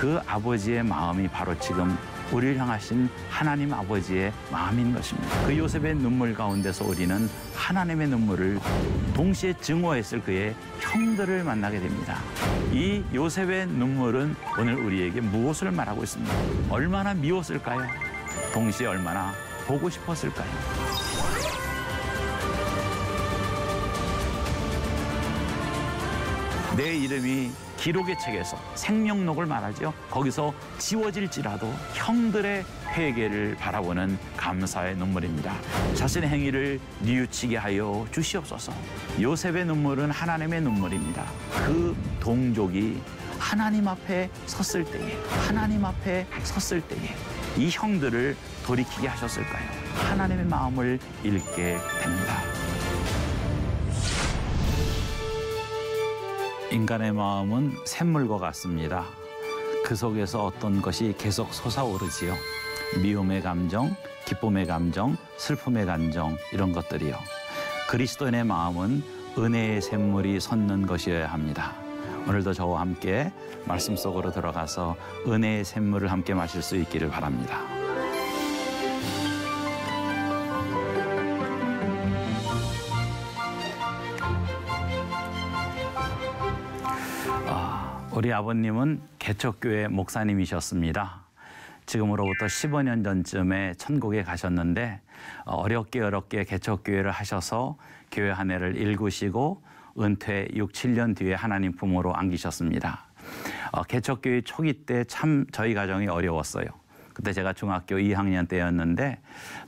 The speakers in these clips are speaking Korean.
그 아버지의 마음이 바로 지금 우리를 향하신 하나님 아버지의 마음인 것입니다. 그 요셉의 눈물 가운데서 우리는 하나님의 눈물을 동시에 증오했을 그의 형들을 만나게 됩니다. 이 요셉의 눈물은 오늘 우리에게 무엇을 말하고 있습니까? 얼마나 미웠을까요? 동시에 얼마나 보고 싶었을까요? 내 이름이 기록의 책에서 생명록을 말하죠. 거기서 지워질지라도 형들의 회개를 바라보는 감사의 눈물입니다. 자신의 행위를 뉘우치게 하여 주시옵소서. 요셉의 눈물은 하나님의 눈물입니다. 그 동족이 하나님 앞에 섰을 때에, 하나님 앞에 섰을 때에 이 형들을 돌이키게 하셨을까요? 하나님의 마음을 읽게 됩니다. 인간의 마음은 샘물과 같습니다. 그 속에서 어떤 것이 계속 솟아오르지요. 미움의 감정, 기쁨의 감정, 슬픔의 감정, 이런 것들이요. 그리스도인의 마음은 은혜의 샘물이 솟는 것이어야 합니다. 오늘도 저와 함께 말씀 속으로 들어가서 은혜의 샘물을 함께 마실 수 있기를 바랍니다. 우리 아버님은 개척교회 목사님이셨습니다. 지금으로부터 15년 전쯤에 천국에 가셨는데 어렵게 개척교회를 하셔서 교회 한 해를 일구시고 은퇴 6, 7년 뒤에 하나님 품으로 안기셨습니다. 개척교회 초기 때 참 저희 가정이 어려웠어요. 그때 제가 중학교 2학년 때였는데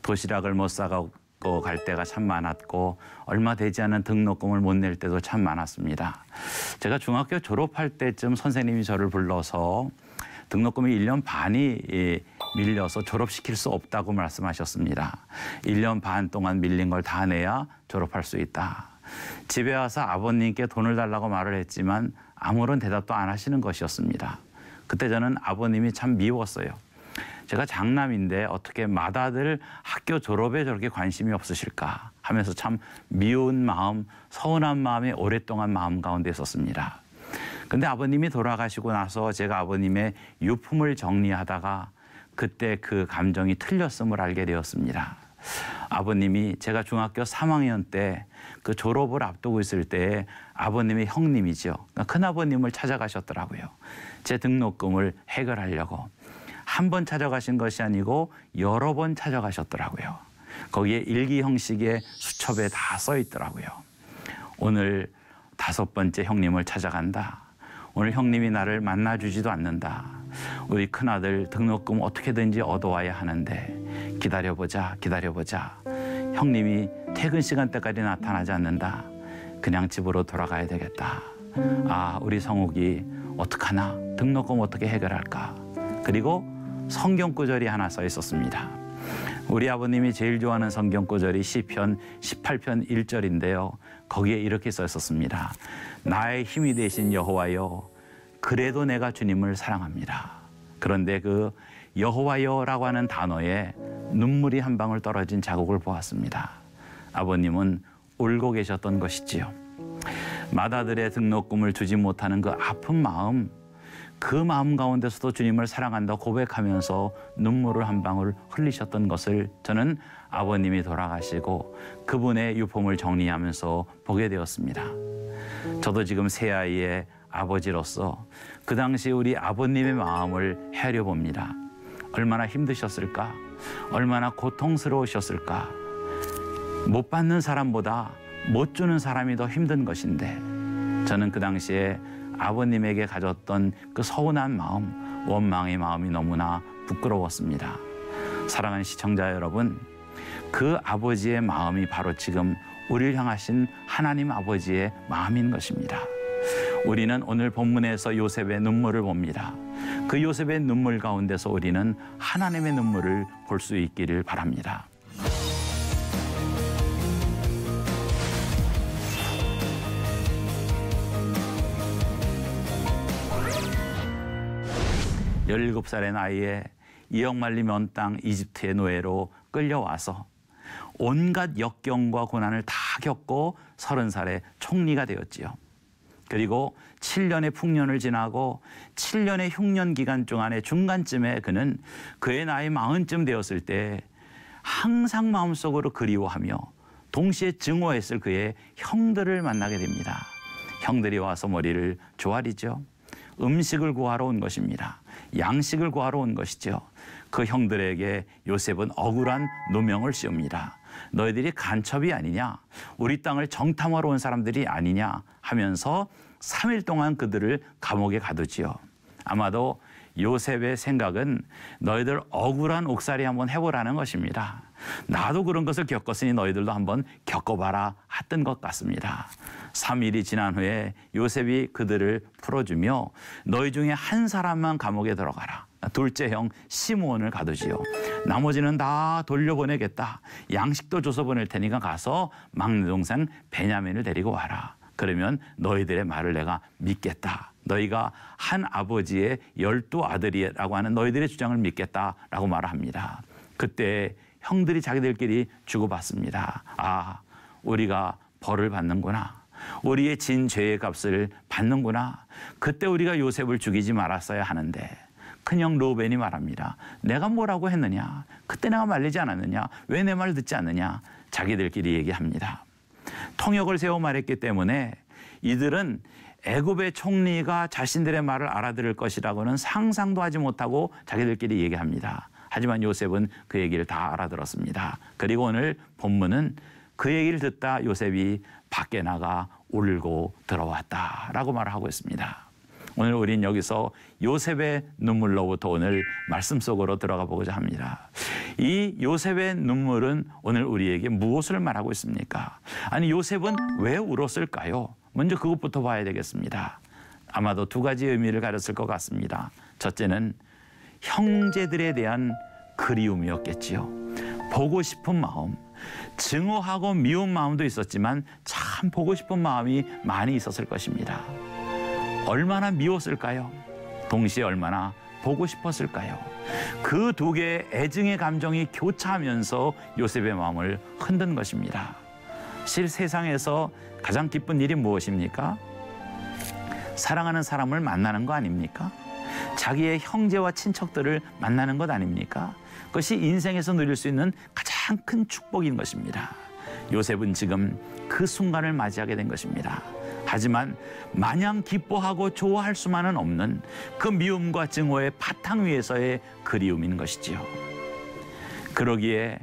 도시락을 못 사가고 갈 때가 참 많았고 얼마 되지 않은 등록금을 못 낼 때도 참 많았습니다. 제가 중학교 졸업할 때쯤 선생님이 저를 불러서 등록금이 1년 반이 밀려서 졸업시킬 수 없다고 말씀하셨습니다. 1년 반 동안 밀린 걸 다 내야 졸업할 수 있다. 집에 와서 아버님께 돈을 달라고 말을 했지만 아무런 대답도 안 하시는 것이었습니다. 그때 저는 아버님이 참 미웠어요. 제가 장남인데 어떻게 맏아들 학교 졸업에 저렇게 관심이 없으실까 하면서 참 미운 마음, 서운한 마음이 오랫동안 마음 가운데 있었습니다. 근데 아버님이 돌아가시고 나서 제가 아버님의 유품을 정리하다가 그때 그 감정이 틀렸음을 알게 되었습니다. 아버님이 제가 중학교 3학년 때 그 졸업을 앞두고 있을 때 아버님의 형님이죠. 그러니까 큰아버님을 찾아가셨더라고요. 제 등록금을 해결하려고. 한 번 찾아가신 것이 아니고 여러 번 찾아가셨더라고요. 거기에 일기 형식의 수첩에 다 써 있더라고요. 오늘 5번째 형님을 찾아간다. 오늘 형님이 나를 만나주지도 않는다. 우리 큰아들 등록금 어떻게든지 얻어와야 하는데 기다려보자. 형님이 퇴근 시간대까지 나타나지 않는다. 그냥 집으로 돌아가야 되겠다. 아, 우리 성욱이 어떡하나? 등록금 어떻게 해결할까? 그리고 성경 구절이 하나 써 있었습니다. 우리 아버님이 제일 좋아하는 성경 구절이 시편 18편 1절인데요. 거기에 이렇게 써 있었습니다. 나의 힘이 되신 여호와여, 그래도 내가 주님을 사랑합니다. 그런데 그 여호와여라고 하는 단어에 눈물이 한 방울 떨어진 자국을 보았습니다. 아버님은 울고 계셨던 것이지요. 맏아들의 등록금을 주지 못하는 그 아픈 마음, 그 마음 가운데서도 주님을 사랑한다 고백하면서 눈물을 한 방울 흘리셨던 것을 저는 아버님이 돌아가시고 그분의 유품을 정리하면서 보게 되었습니다. 저도 지금 새 아이의 아버지로서 그 당시 우리 아버님의 마음을 헤아려 봅니다. 얼마나 힘드셨을까? 얼마나 고통스러우셨을까? 못 받는 사람보다 못 주는 사람이 더 힘든 것인데 저는 그 당시에 아버님에게 가졌던 그 서운한 마음, 원망의 마음이 너무나 부끄러웠습니다. 사랑하는 시청자 여러분, 그 아버지의 마음이 바로 지금 우리를 향하신 하나님 아버지의 마음인 것입니다. 우리는 오늘 본문에서 요셉의 눈물을 봅니다. 그 요셉의 눈물 가운데서 우리는 하나님의 눈물을 볼 수 있기를 바랍니다. 열일곱 살의 나이에 이역말림 온 땅 이집트의 노예로 끌려와서 온갖 역경과 고난을 다 겪고 30살에 총리가 되었지요. 그리고 7년의 풍년을 지나고 7년의 흉년 기간 동안의 중간쯤에 그는 그의 나이 40쯤 되었을 때 항상 마음속으로 그리워하며 동시에 증오했을 그의 형들을 만나게 됩니다. 형들이 와서 머리를 조아리죠. 음식을 구하러 온 것입니다. 양식을 구하러 온 것이죠. 그 형들에게 요셉은 억울한 누명을 씌웁니다. 너희들이 간첩이 아니냐, 우리 땅을 정탐하러 온 사람들이 아니냐 하면서 3일 동안 그들을 감옥에 가두지요. 아마도 요셉의 생각은 너희들 억울한 옥살이 한번 해보라는 것입니다. 나도 그런 것을 겪었으니 너희들도 한번 겪어봐라 했던 것 같습니다. 3일이 지난 후에 요셉이 그들을 풀어주며 너희 중에 한 사람만 감옥에 들어가라. 둘째 형 시므온을 가두지요. 나머지는 다 돌려보내겠다. 양식도 줘서 보낼 테니까 가서 막내 동생 베냐민을 데리고 와라. 그러면 너희들의 말을 내가 믿겠다. 너희가 한 아버지의 12아들이라고 하는 너희들의 주장을 믿겠다라고 말을 합니다. 그때 형들이 자기들끼리 주고받습니다. 아, 우리가 벌을 받는구나. 우리의 진 죄의 값을 받는구나. 그때 우리가 요셉을 죽이지 말았어야 하는데 큰형 르우벤이 말합니다. 내가 뭐라고 했느냐? 그때 내가 말리지 않았느냐? 왜 내 말 듣지 않느냐? 자기들끼리 얘기합니다. 통역을 세워 말했기 때문에 이들은 애굽의 총리가 자신들의 말을 알아들을 것이라고는 상상도 하지 못하고 자기들끼리 얘기합니다. 하지만 요셉은 그 얘기를 다 알아들었습니다. 그리고 오늘 본문은 그 얘기를 듣다 요셉이 밖에 나가 울고 들어왔다라고 말을 하고 있습니다. 오늘 우린 여기서 요셉의 눈물로부터 오늘 말씀 속으로 들어가 보고자 합니다. 이 요셉의 눈물은 오늘 우리에게 무엇을 말하고 있습니까? 아니, 요셉은 왜 울었을까요? 먼저 그것부터 봐야 되겠습니다. 아마도 두 가지 의미를 가졌을 것 같습니다. 첫째는 형제들에 대한 그리움이었겠지요. 보고 싶은 마음, 증오하고 미운 마음도 있었지만 참 보고 싶은 마음이 많이 있었을 것입니다. 얼마나 미웠을까요? 동시에 얼마나 보고 싶었을까요? 그 두 개의 애증의 감정이 교차하면서 요셉의 마음을 흔든 것입니다. 실 세상에서 가장 기쁜 일이 무엇입니까? 사랑하는 사람을 만나는 거 아닙니까? 자기의 형제와 친척들을 만나는 것 아닙니까? 그것이 인생에서 누릴 수 있는 가장 큰 축복인 것입니다. 요셉은 지금 그 순간을 맞이하게 된 것입니다. 하지만 마냥 기뻐하고 좋아할 수만은 없는 그 미움과 증오의 바탕 위에서의 그리움인 것이지요. 그러기에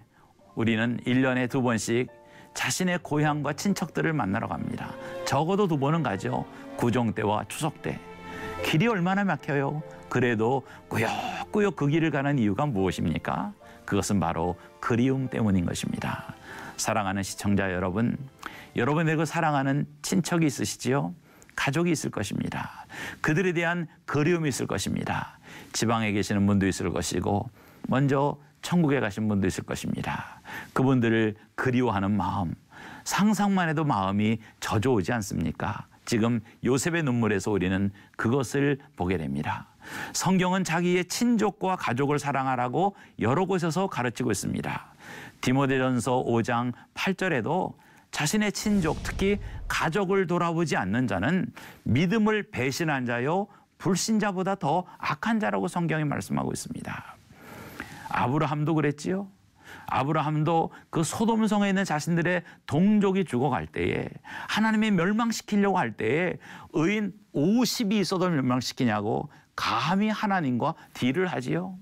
우리는 1년에 2번씩 자신의 고향과 친척들을 만나러 갑니다. 적어도 2번은 가죠. 구정 때와 추석 때. 길이 얼마나 막혀요. 그래도 꾸역꾸역 그 길을 가는 이유가 무엇입니까? 그것은 바로 그리움 때문인 것입니다. 사랑하는 시청자 여러분, 여러분의 그 사랑하는 친척이 있으시지요? 가족이 있을 것입니다. 그들에 대한 그리움이 있을 것입니다. 지방에 계시는 분도 있을 것이고 먼저 천국에 가신 분도 있을 것입니다. 그분들을 그리워하는 마음, 상상만 해도 마음이 젖어오지 않습니까? 지금 요셉의 눈물에서 우리는 그것을 보게 됩니다. 성경은 자기의 친족과 가족을 사랑하라고 여러 곳에서 가르치고 있습니다. 디모데전서 5장 8절에도 자신의 친족, 특히 가족을 돌아보지 않는 자는 믿음을 배신한 자요 불신자보다 더 악한 자라고 성경이 말씀하고 있습니다. 아브라함도 그랬지요. 아브라함도 그 소돔성에 있는 자신들의 동족이 죽어갈 때에 하나님이 멸망시키려고 할 때에 의인 50이 있어도 멸망시키냐고 감히 하나님과 딜을 하지요.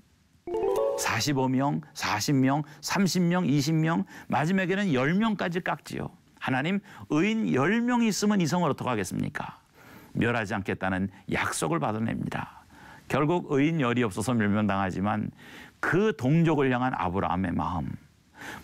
45명, 40명, 30명, 20명, 마지막에는 10명까지 깎지요. 하나님, 의인 10명이 있으면 이 성을 어떻게 하겠습니까? 멸하지 않겠다는 약속을 받아냅니다. 결국 의인 10이 없어서 멸망당하지만 그 동족을 향한 아브라함의 마음.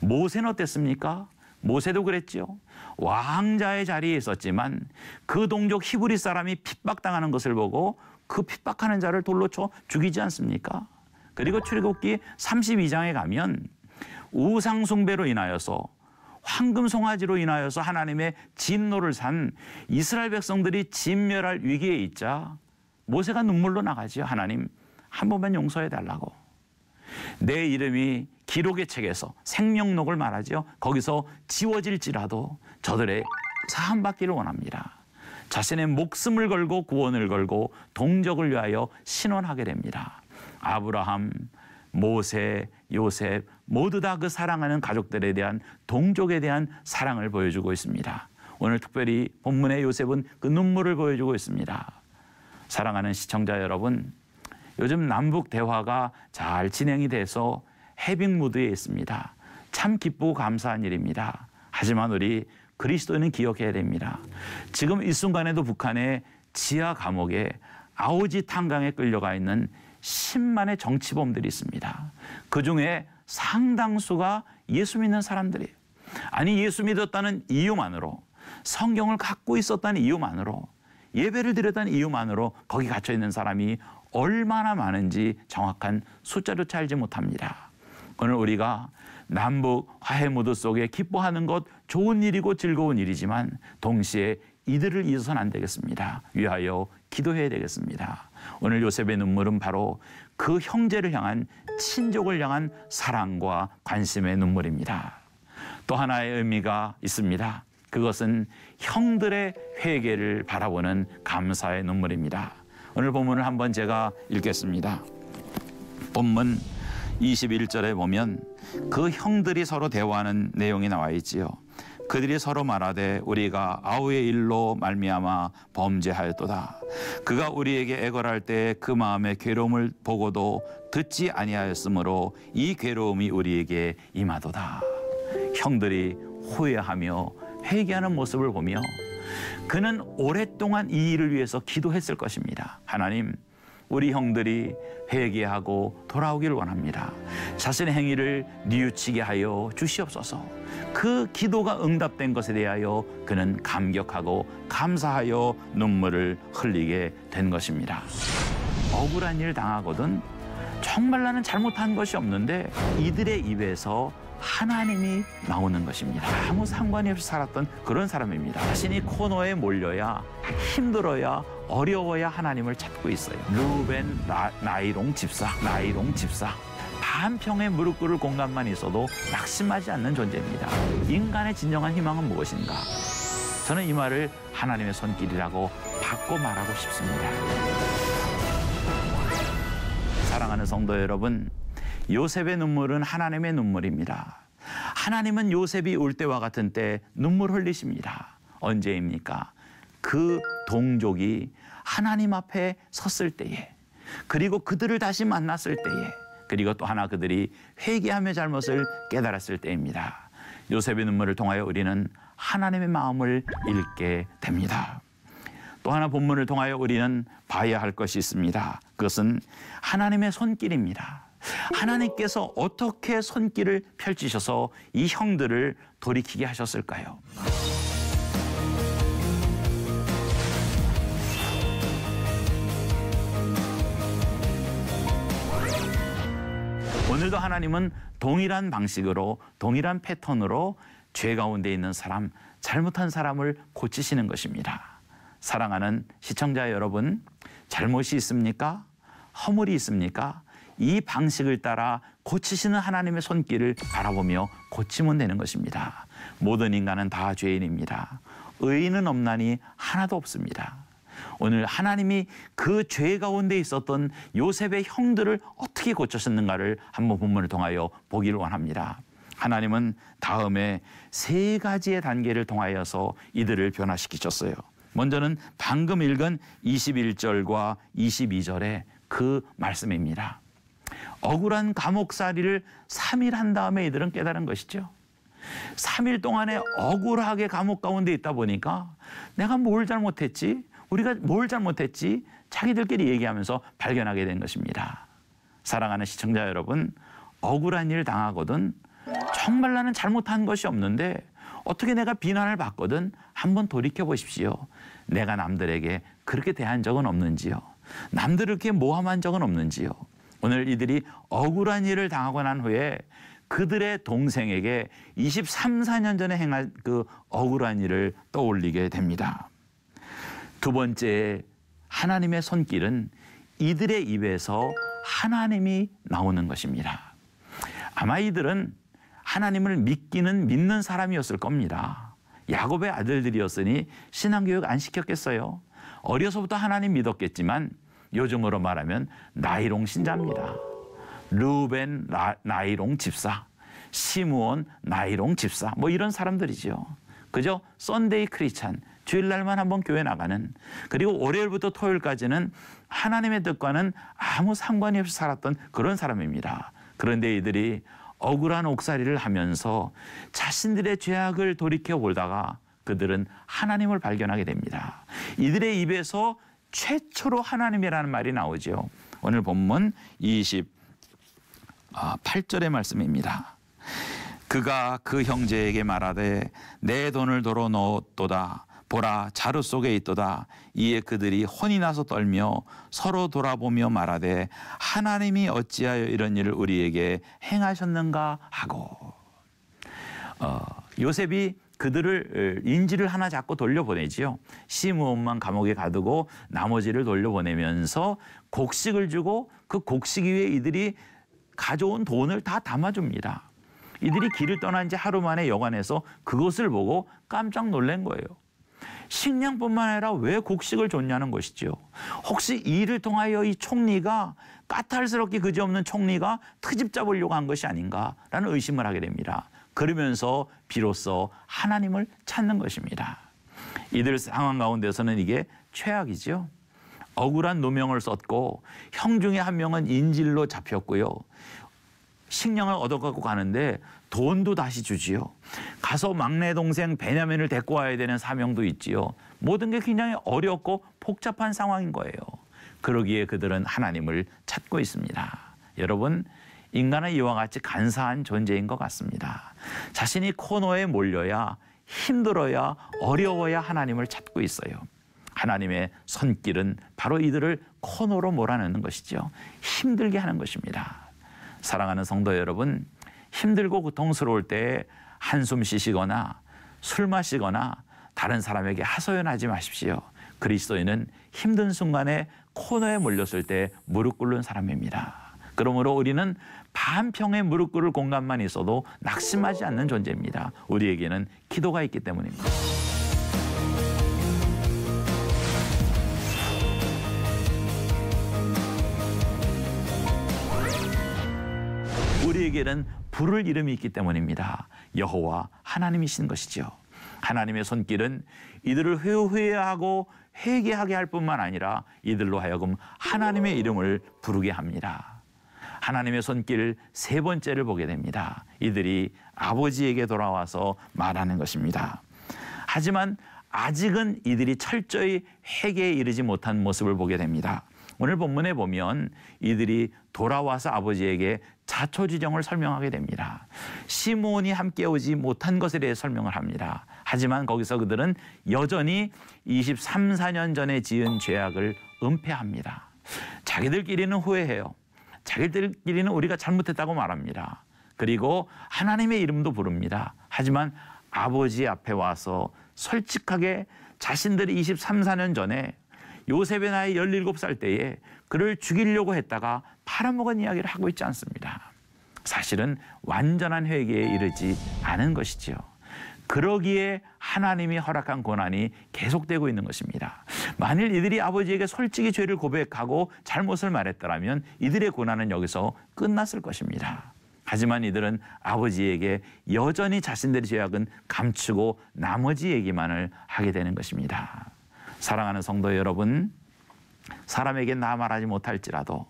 모세는 어땠습니까? 모세도 그랬죠. 왕자의 자리에 있었지만 그 동족 히브리 사람이 핍박당하는 것을 보고 그 핍박하는 자를 돌로 쳐 죽이지 않습니까? 그리고 출애굽기 32장에 가면 우상 숭배로 인하여서 황금 송아지로 인하여서 하나님의 진노를 산 이스라엘 백성들이 진멸할 위기에 있자 모세가 눈물로 나가지요. 하나님, 한 번만 용서해 달라고. 내 이름이 기록의 책에서 생명록을 말하죠. 거기서 지워질지라도 저들의 사함받기를 원합니다. 자신의 목숨을 걸고 구원을 걸고 동족을 위하여 신원하게 됩니다. 아브라함, 모세, 요셉 모두 다 그 사랑하는 가족들에 대한 동족에 대한 사랑을 보여주고 있습니다. 오늘 특별히 본문의 요셉은 그 눈물을 보여주고 있습니다. 사랑하는 시청자 여러분, 요즘 남북 대화가 잘 진행이 돼서 해빙 무드에 있습니다. 참 기쁘고 감사한 일입니다. 하지만 우리 그리스도인은 기억해야 됩니다. 지금 이 순간에도 북한의 지하 감옥에 아오지 탄강에 끌려가 있는 10만의 정치범들이 있습니다. 그중에 상당수가 예수 믿는 사람들이에요. 아니, 예수 믿었다는 이유만으로, 성경을 갖고 있었다는 이유만으로, 예배를 드렸다는 이유만으로 거기 갇혀 있는 사람이 얼마나 많은지 정확한 숫자조차 알지 못합니다. 오늘 우리가 남북 화해 무드 속에 기뻐하는 것 좋은 일이고 즐거운 일이지만 동시에 이들을 잊어서는 안 되겠습니다. 위하여 기도해야 되겠습니다. 오늘 요셉의 눈물은 바로 그 형제를 향한, 친족을 향한 사랑과 관심의 눈물입니다. 또 하나의 의미가 있습니다. 그것은 형들의 회개를 바라보는 감사의 눈물입니다. 오늘 본문을 한번 제가 읽겠습니다. 본문 21절에 보면 그 형들이 서로 대화하는 내용이 나와 있지요. 그들이 서로 말하되 우리가 아우의 일로 말미암아 범죄하였도다. 그가 우리에게 애걸할 때 그 마음의 괴로움을 보고도 듣지 아니하였으므로 이 괴로움이 우리에게 임하도다. 형들이 후회하며 회개하는 모습을 보며 그는 오랫동안 이 일을 위해서 기도했을 것입니다. 하나님, 우리 형들이 회개하고 돌아오기를 원합니다. 자신의 행위를 뉘우치게 하여 주시옵소서. 그 기도가 응답된 것에 대하여 그는 감격하고 감사하여 눈물을 흘리게 된 것입니다. 억울한 일 당하거든 정말 나는 잘못한 것이 없는데 이들의 입에서 하나님이 나오는 것입니다. 아무 상관이 없이 살았던 그런 사람입니다. 자신이 코너에 몰려야, 힘들어야, 어려워야 하나님을 찾고 있어요. 루벤 나이롱 집사. 반평의 무릎 꿇을 공간만 있어도 낙심하지 않는 존재입니다. 인간의 진정한 희망은 무엇인가? 저는 이 말을 하나님의 손길이라고 바꿔 말하고 싶습니다. 사랑하는 성도 여러분, 요셉의 눈물은 하나님의 눈물입니다. 하나님은 요셉이 울 때와 같은 때 눈물 흘리십니다. 언제입니까? 그 동족이 하나님 앞에 섰을 때에, 그리고 그들을 다시 만났을 때에, 그리고 또 하나 그들이 회개하며 잘못을 깨달았을 때입니다. 요셉의 눈물을 통하여 우리는 하나님의 마음을 읽게 됩니다. 또 하나 본문을 통하여 우리는 봐야 할 것이 있습니다. 그것은 하나님의 손길입니다. 하나님께서 어떻게 손길을 펼치셔서 이 형들을 돌이키게 하셨을까요? 오늘도 하나님은 동일한 방식으로, 동일한 패턴으로 죄 가운데 있는 사람, 잘못한 사람을 고치시는 것입니다. 사랑하는 시청자 여러분, 잘못이 있습니까? 허물이 있습니까? 이 방식을 따라 고치시는 하나님의 손길을 바라보며 고치면 되는 것입니다. 모든 인간은 다 죄인입니다. 의인은 없나니 하나도 없습니다. 오늘 하나님이 그 죄 가운데 있었던 요셉의 형들을 어떻게 고쳤는가를 한번 본문을 통하여 보기를 원합니다. 하나님은 다음에 3가지의 단계를 통하여서 이들을 변화시키셨어요. 먼저는 방금 읽은 21절과 22절의 그 말씀입니다. 억울한 감옥살이를 3일 한 다음에 이들은 깨달은 것이죠. 3일 동안에 억울하게 감옥 가운데 있다 보니까 내가 뭘 잘못했지? 우리가 뭘 잘못했지? 자기들끼리 얘기하면서 발견하게 된 것입니다. 사랑하는 시청자 여러분, 억울한 일 당하거든 정말 나는 잘못한 것이 없는데 어떻게 내가 비난을 받거든 한번 돌이켜 보십시오. 내가 남들에게 그렇게 대한 적은 없는지요? 남들을 그렇게 모함한 적은 없는지요? 오늘 이들이 억울한 일을 당하고 난 후에 그들의 동생에게 23, 4년 전에 행한 그 억울한 일을 떠올리게 됩니다. 두 번째, 하나님의 손길은 이들의 입에서 하나님이 나오는 것입니다. 아마 이들은 하나님을 믿는 사람이었을 겁니다. 야곱의 아들들이었으니 신앙교육 안 시켰겠어요? 어려서부터 하나님 믿었겠지만 요즘으로 말하면 나이롱 신자입니다. 르우벤 나이롱 집사, 시므온 나이롱 집사, 뭐 이런 사람들이죠. 그저 썬데이 크리스찬, 주일날만 한번 교회 나가는, 그리고 월요일부터 토요일까지는 하나님의 뜻과는 아무 상관이 없이 살았던 그런 사람입니다. 그런데 이들이 억울한 옥살이를 하면서 자신들의 죄악을 돌이켜보다가 그들은 하나님을 발견하게 됩니다. 이들의 입에서 최초로 하나님이라는 말이 나오죠. 오늘 본문 28절의 말씀입니다. 그가 그 형제에게 말하되 내 돈을 도로 넣었도다. 보라, 자루 속에 있도다. 이에 그들이 혼이 나서 떨며 서로 돌아보며 말하되 하나님이 어찌하여 이런 일을 우리에게 행하셨는가 하고. 요셉이 그들을 인질을 하나 잡고 돌려보내지요. 시므온만 감옥에 가두고 나머지를 돌려보내면서 곡식을 주고 그 곡식 위에 이들이 가져온 돈을 다 담아줍니다. 이들이 길을 떠난 지 하루 만에 여관에서 그것을 보고 깜짝 놀란 거예요. 식량뿐만 아니라 왜 곡식을 줬냐는 것이죠. 혹시 이 일을 통하여 이 총리가, 까탈스럽게 그지없는 총리가 트집 잡으려고 한 것이 아닌가라는 의심을 하게 됩니다. 그러면서 비로소 하나님을 찾는 것입니다. 이들 상황 가운데서는 이게 최악이죠. 억울한 누명을 썼고 형 중에 한 명은 인질로 잡혔고요. 식량을 얻어갖고 가는데 돈도 다시 주지요. 가서 막내 동생 베냐민을 데리고 와야 되는 사명도 있지요. 모든 게 굉장히 어렵고 복잡한 상황인 거예요. 그러기에 그들은 하나님을 찾고 있습니다. 여러분, 인간은 이와 같이 간사한 존재인 것 같습니다. 자신이 코너에 몰려야, 힘들어야, 어려워야 하나님을 찾고 있어요. 하나님의 손길은 바로 이들을 코너로 몰아넣는 것이죠. 힘들게 하는 것입니다. 사랑하는 성도 여러분, 힘들고 고통스러울 때 한숨 쉬시거나 술 마시거나 다른 사람에게 하소연하지 마십시오. 그리스도인은 힘든 순간에 코너에 몰렸을 때 무릎 꿇는 사람입니다. 그러므로 우리는 반평의 무릎 꿇을 공간만 있어도 낙심하지 않는 존재입니다. 우리에게는 기도가 있기 때문입니다. 우리에게는 부를 이름이 있기 때문입니다. 여호와 하나님이신 것이죠. 하나님의 손길은 이들을 회개하고 회개하게 할 뿐만 아니라 이들로 하여금 하나님의 이름을 부르게 합니다. 하나님의 손길 세 번째를 보게 됩니다. 이들이 아버지에게 돌아와서 말하는 것입니다. 하지만 아직은 이들이 철저히 회개에 이르지 못한 모습을 보게 됩니다. 오늘 본문에 보면 이들이 돌아와서 아버지에게 자초지종을 설명하게 됩니다. 시므온이 함께 오지 못한 것에 대해 설명을 합니다. 하지만 거기서 그들은 여전히 23, 4년 전에 지은 죄악을 은폐합니다. 자기들끼리는 후회해요. 자기들끼리는 우리가 잘못했다고 말합니다. 그리고 하나님의 이름도 부릅니다. 하지만 아버지 앞에 와서 솔직하게 자신들이 23, 4년 전에 요셉의 나이 17살 때에 그를 죽이려고 했다가 팔아먹은 이야기를 하고 있지 않습니다. 사실은 완전한 회개에 이르지 않은 것이죠. 그러기에 하나님이 허락한 고난이 계속되고 있는 것입니다. 만일 이들이 아버지에게 솔직히 죄를 고백하고 잘못을 말했더라면 이들의 고난은 여기서 끝났을 것입니다. 하지만 이들은 아버지에게 여전히 자신들의 죄악은 감추고 나머지 얘기만을 하게 되는 것입니다. 사랑하는 성도 여러분, 사람에겐 나 말하지 못할지라도,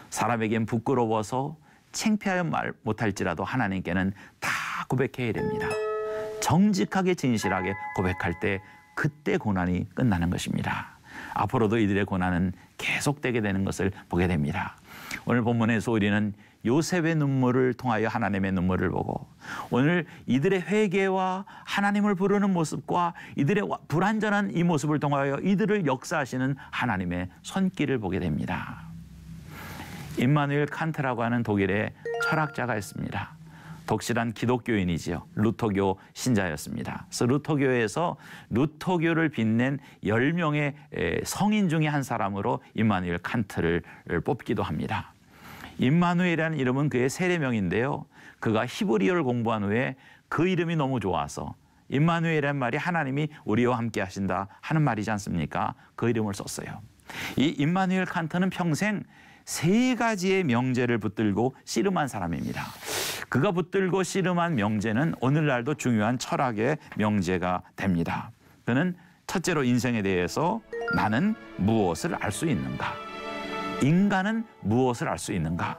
사람에겐 부끄러워서 창피하여 말 못할지라도 하나님께는 다 고백해야 됩니다. 정직하게 진실하게 고백할 때 그때 고난이 끝나는 것입니다. 앞으로도 이들의 고난은 계속되게 되는 것을 보게 됩니다. 오늘 본문에서 우리는 요셉의 눈물을 통하여 하나님의 눈물을 보고, 오늘 이들의 회개와 하나님을 부르는 모습과 이들의 불완전한 이 모습을 통하여 이들을 역사하시는 하나님의 손길을 보게 됩니다. 임마누엘 칸트라고 하는 독일의 철학자가 있습니다. 독실한 기독교인이지요. 루터교 신자였습니다. 그래서 루터교에서 루터교를 빛낸 10명의 성인 중에 한 사람으로 임마누엘 칸트를 뽑기도 합니다. 임마누엘이라는 이름은 그의 세례명인데요. 그가 히브리어를 공부한 후에 그 이름이 너무 좋아서 임마누엘이라는 말이 하나님이 우리와 함께 하신다 하는 말이지 않습니까? 그 이름을 썼어요. 이 임마누엘 칸트는 평생 3가지의 명제를 붙들고 씨름한 사람입니다. 그가 붙들고 씨름한 명제는 오늘날도 중요한 철학의 명제가 됩니다. 그는 첫째로 인생에 대해서 나는 무엇을 알 수 있는가? 인간은 무엇을 알 수 있는가?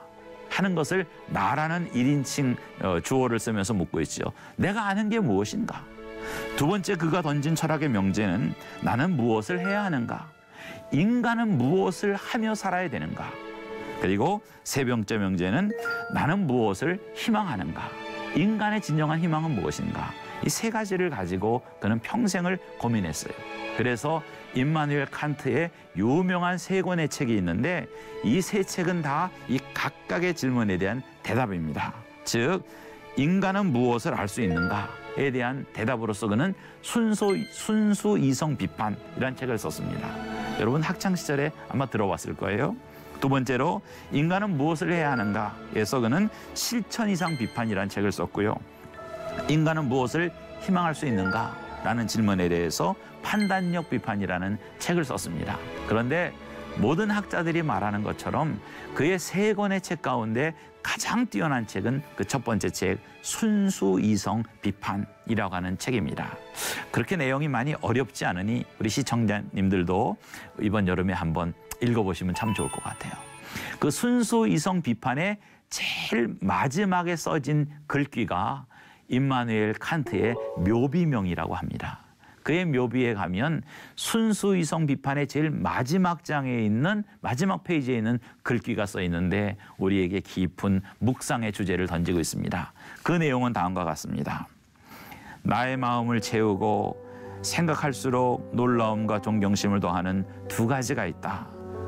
하는 것을 나라는 1인칭 주어를 쓰면서 묻고 있죠. 내가 아는 게 무엇인가? 두 번째 그가 던진 철학의 명제는 나는 무엇을 해야 하는가? 인간은 무엇을 하며 살아야 되는가? 그리고 3번째 명제는 나는 무엇을 희망하는가? 인간의 진정한 희망은 무엇인가? 이 3가지를 가지고 그는 평생을 고민했어요. 그래서 임마누엘 칸트의 유명한 3권의 책이 있는데 이 3책은 다 이 각각의 질문에 대한 대답입니다. 즉 인간은 무엇을 알 수 있는가에 대한 대답으로서 그는 순수 이성 비판이라는 책을 썼습니다. 여러분 학창시절에 아마 들어봤을 거예요. 두 번째로 인간은 무엇을 해야 하는가에서 그는 실천 이상 비판이라는 책을 썼고요. 인간은 무엇을 희망할 수 있는가라는 질문에 대해서 판단력 비판이라는 책을 썼습니다. 그런데 모든 학자들이 말하는 것처럼 그의 3권의 책 가운데 가장 뛰어난 책은 그 첫 번째 책 순수 이성 비판이라고 하는 책입니다. 그렇게 내용이 많이 어렵지 않으니 우리 시청자님들도 이번 여름에 한번 읽어보시면 참 좋을 것 같아요. 그 순수 이성 비판의 제일 마지막에 써진 글귀가 임마누엘 칸트의 묘비명이라고 합니다. 그의 묘비에 가면 순수 이성 비판의 제일 마지막 장에 있는 마지막 페이지에 있는 글귀가 써 있는데 우리에게 깊은 묵상의 주제를 던지고 있습니다. 그 내용은 다음과 같습니다. 나의 마음을 채우고 생각할수록 놀라움과 존경심을 더하는 2가지가 있다.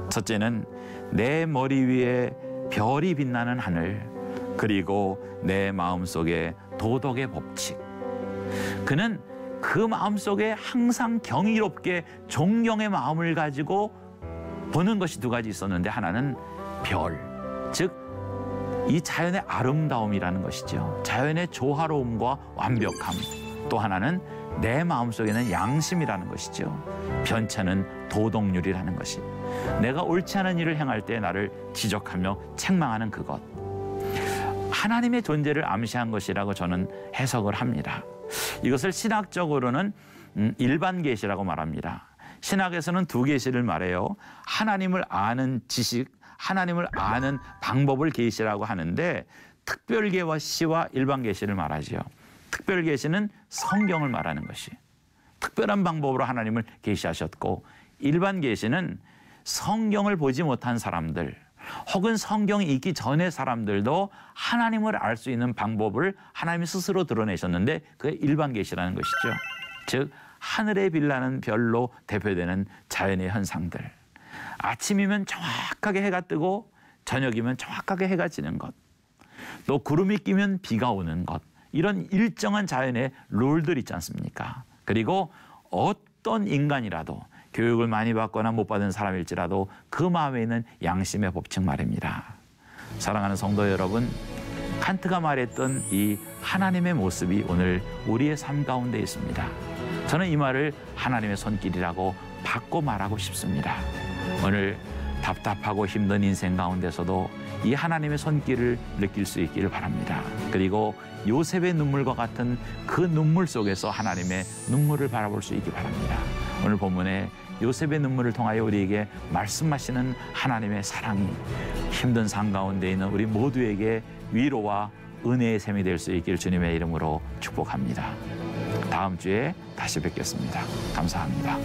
첫째는 내 머리 위에 별이 빛나는 하늘, 그리고 내 마음속에 도덕의 법칙. 그는 그 마음속에 항상 경이롭게 존경의 마음을 가지고 보는 것이 2가지 있었는데 하나는 별, 즉 이 자연의 아름다움이라는 것이죠. 자연의 조화로움과 완벽함. 또 하나는 내 마음속에는 양심이라는 것이죠. 편찮은 도덕률이라는 것이. 내가 옳지 않은 일을 행할 때 나를 지적하며 책망하는 그것. 하나님의 존재를 암시한 것이라고 저는 해석을 합니다. 이것을 신학적으로는 일반 계시라고 말합니다. 신학에서는 2계시를 말해요. 하나님을 아는 지식, 하나님을 아는 방법을 계시라고 하는데 특별계시와 일반 계시를 말하죠. 특별계시는 성경을 말하는 것이 특별한 방법으로 하나님을 계시하셨고, 일반 계시는 성경을 보지 못한 사람들 혹은 성경이 있기 전의 사람들도 하나님을 알 수 있는 방법을 하나님이 스스로 드러내셨는데 그게 일반 계시라는 것이죠. 즉 하늘에 빛나는 별로 대표되는 자연의 현상들. 아침이면 정확하게 해가 뜨고 저녁이면 정확하게 해가 지는 것. 또 구름이 끼면 비가 오는 것. 이런 일정한 자연의 룰들 있지 않습니까? 그리고 어떤 인간이라도 교육을 많이 받거나 못 받은 사람일지라도 그 마음에 있는 양심의 법칙 말입니다. 사랑하는 성도 여러분, 칸트가 말했던 이 하나님의 모습이 오늘 우리의 삶 가운데 있습니다. 저는 이 말을 하나님의 손길이라고 바꿔 말하고 싶습니다. 오늘 답답하고 힘든 인생 가운데서도 이 하나님의 손길을 느낄 수 있기를 바랍니다. 그리고 요셉의 눈물과 같은 그 눈물 속에서 하나님의 눈물을 바라볼 수 있기 바랍니다. 오늘 본문에 요셉의 눈물을 통하여 우리에게 말씀하시는 하나님의 사랑이 힘든 삶 가운데 있는 우리 모두에게 위로와 은혜의 샘이 될 수 있기를 주님의 이름으로 축복합니다. 다음 주에 다시 뵙겠습니다. 감사합니다.